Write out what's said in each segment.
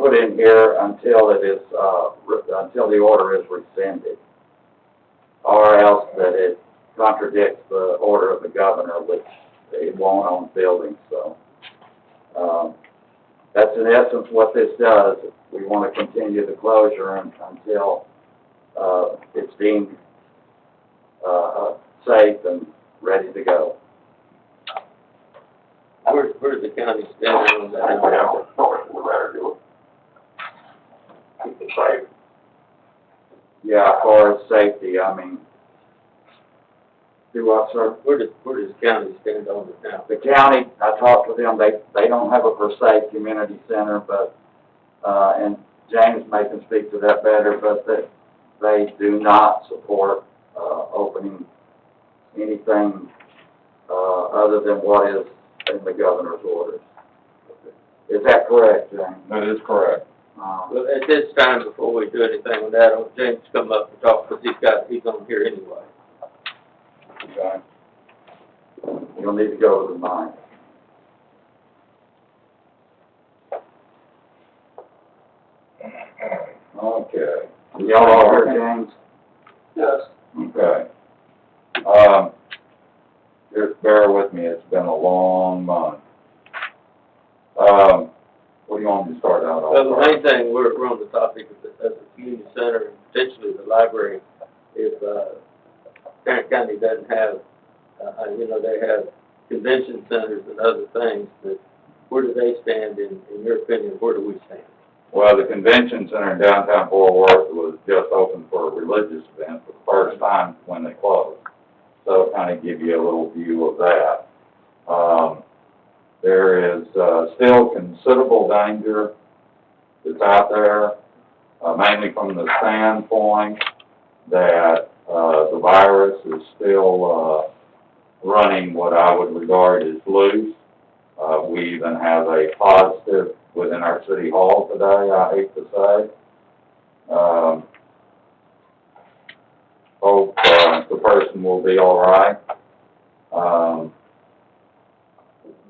put in here until it is, until the order is rescinded, or else that it contradicts the order of the governor, which it won't on buildings, so. That's in essence what this does. We want to continue the closure until, it's deemed, safe and ready to go. Where's the county stand on that? Keep it safe. Yeah, as far as safety, I mean, do what, sir? Where does the county stand on it now? The county, I talked with them, they don't have a per se community center, but, and James may can speak to that better, but that they do not support, opening anything, other than what is in the governor's orders. Is that correct, James? That is correct. Well, at this time, before we do anything with that, I want James to come up and talk, because he's on here anyway. Okay. You'll need to go to the mine. Okay. Y'all all heard James? Yes. Okay. Just bear with me, it's been a long month. What do you want me to start out on? Well, the main thing, we're on the topic of the community center and potentially the library. If, Tarrant County doesn't have, they have convention centers and other things, but where do they stand in your opinion, where do we stand? Well, the convention center in downtown Fort Worth was just open for a religious event for the first time when they closed. So it'll kind of give you a little view of that. There is still considerable danger that's out there, mainly from the standpoint that the virus is still running what I would regard as loose. We even have a positive within our city hall today, I hate to say. Hope the person will be all right.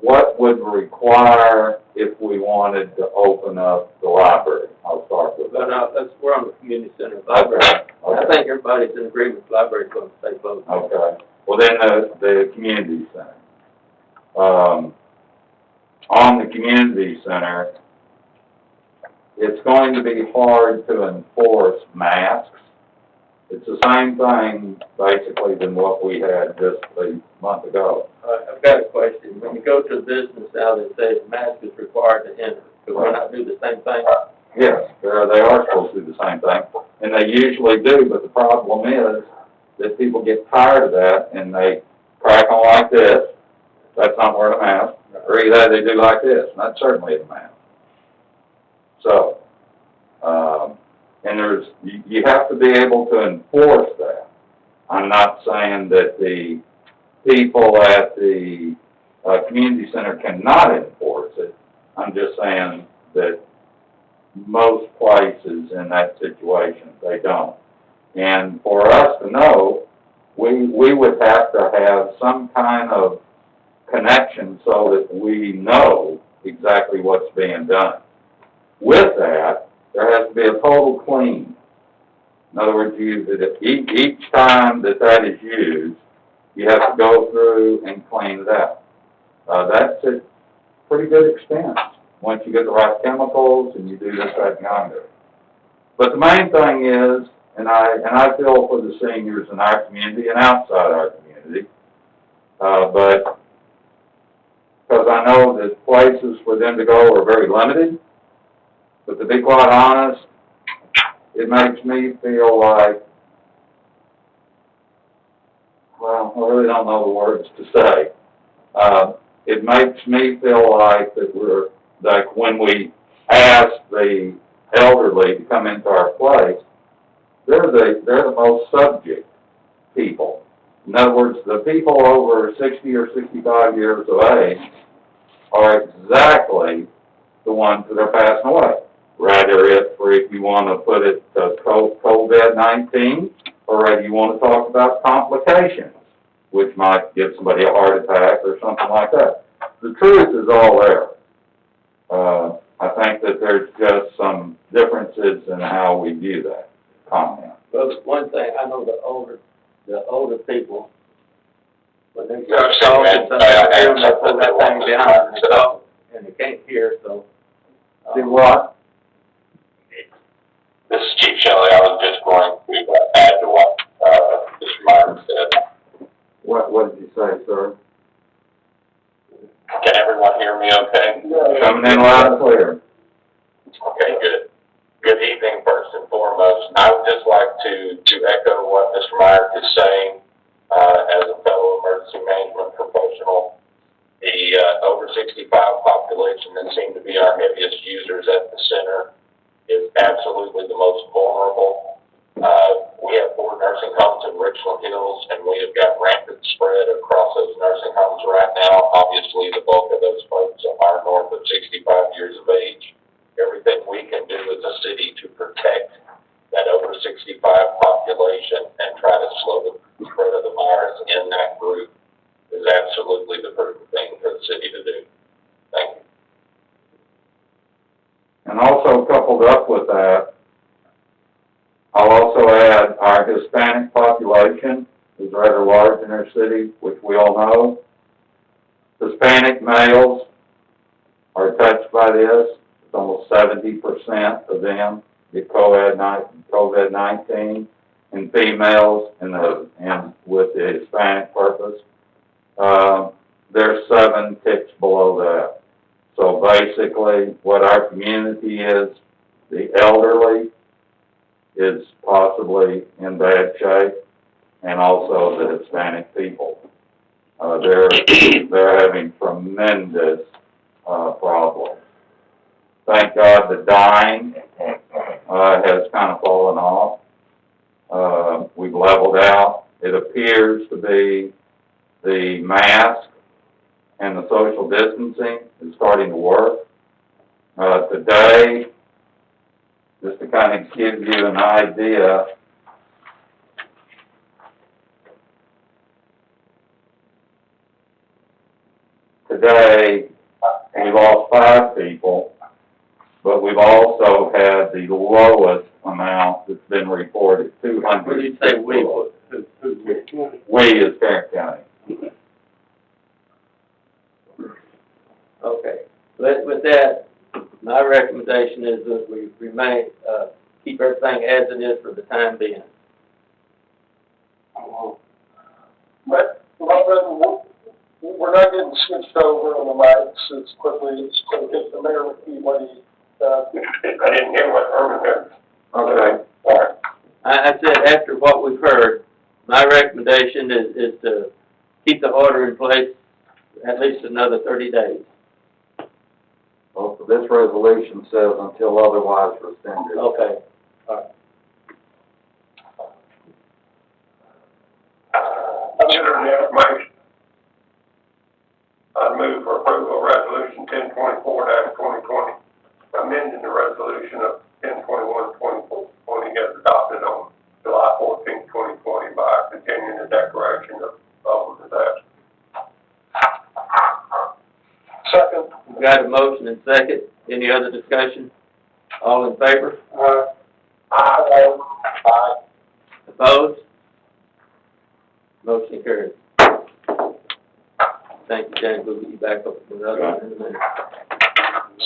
What would require if we wanted to open up the library? I'll start with that. But we're on the community center library. Okay. I think everybody's in agreement the library's going to stay closed. Okay. Well, then the community center. On the community center, it's going to be hard to enforce masks. It's the same thing, basically, than what we had just a month ago. I've got a question. When you go to a business now, they say the mask is required to enter. Could we not do the same thing? Yes, they are supposed to do the same thing, and they usually do, but the problem is that people get tired of that, and they crack on like this. That's not wearing a mask. Or either they do like this, and that's certainly a mask. So, and you have to be able to enforce that. I'm not saying that the people at the community center cannot enforce it. I'm just saying that most places in that situation, they don't. And for us to know, we would have to have some kind of connection so that we know exactly what's being done. With that, there has to be a total clean. In other words, each time that is used, you have to go through and clean it out. That's a pretty good expense once you get the right chemicals and you do this, that, and yonder. But the main thing is, and I feel for the seniors in our community and outside our community, but because I know that places for them to go are very limited. But to be quite honest, it makes me feel like, well, I really don't know the words to say. It makes me feel like that like when we ask the elderly to come into our place, they're the most subject people. In other words, the people over 60 or 65 years of age are exactly the ones that are passing away. Rather if you want to put it COVID-19, or whether you want to talk about complications, which might give somebody a heart attack or something like that. The truth is all there. I think that there's just some differences in how we view that comment. Well, one thing, I know the older people, when they No, talk, sure, man. sometimes they pull that thing down and they talk, and they can't hear, so. Do what? This is Chief Shelley. I was just going to add to what, Mr. Myers said. What did you say, sir? Can everyone hear me okay? Coming in loud and clear. Okay, good. Good evening, first and foremost. I would just like to echo what Mr. Myers is saying, as a fellow emergency management professional. The, over 65 population that seem to be our heaviest users at the center is absolutely the most vulnerable. We have 4 nursing homes in Richland Hills, and we have got rampant spread across those nursing homes right now. Obviously, the bulk of those folks are north of 65 years of age. Everything we can do as a city to protect that over 65 population and try to slow the spread of the virus in that group is absolutely the prudent thing for the city to do. Thank you. And also coupled up with that, I'll also add our Hispanic population is rather large in our city, which we all know. Hispanic males are touched by this. It's almost 70% of them get COVID-19, and females and with the Hispanic purpose, there's 7 ticks below that. So basically, what our community is, the elderly is possibly in bad shape, and also the Hispanic people. They're having tremendous problems. Thank God the dying has kind of fallen off. We've leveled out. It appears to be the mask and the social distancing is starting to work. Today, just to kind of give you an idea, today we lost 5 people, but we've also had the lowest amount that's been reported, 200. When you say we, who's we? We is Tarrant County. Okay, with that, my recommendation is that we remain, keep everything as it is for the time being. But, we're not getting switched over on the mics as quickly as if the mayor would be what he, I didn't hear what Herman said. Okay. All right. I said, after what we've heard, my recommendation is to keep the order in place at least another 30 days. Well, this resolution says until otherwise rescinded. Okay, all right. Consider the information. I move for approval of resolution 1024-2020, amending the resolution of 1021-2020 as adopted on July 14, 2020 by continuing the declaration of disaster. second, We've got a motion and second. Any other discussion? All in favor? aye. Opposed? Motion carries. Thank you, James. We'll get you back up with another one in a minute.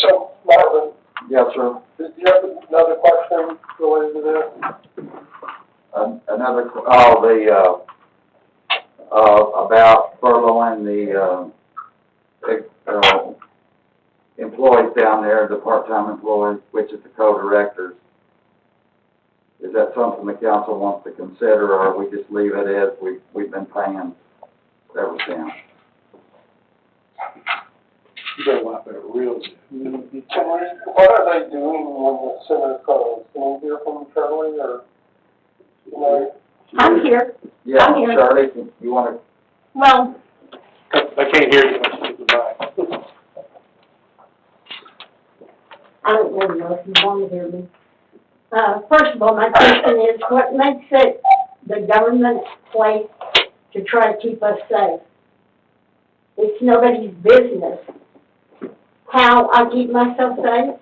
So, Marvin, Yes, sir. did you have another question related to this? About furloughing the, employees down there, the part-time employees, which is the co-directors. Is that something the council wants to consider, or we just leave it as we've been paying ever since? You better laugh at it real. What are they doing when the center calls? Can we hear from Charlie or, you know? I'm here. Yeah, I'm here. Shirley, you wanna, Well, I can't hear you. I don't really know if you want to hear me. First of all, my question is, what makes it the government's place to try to keep us safe? It's nobody's business how I keep myself safe.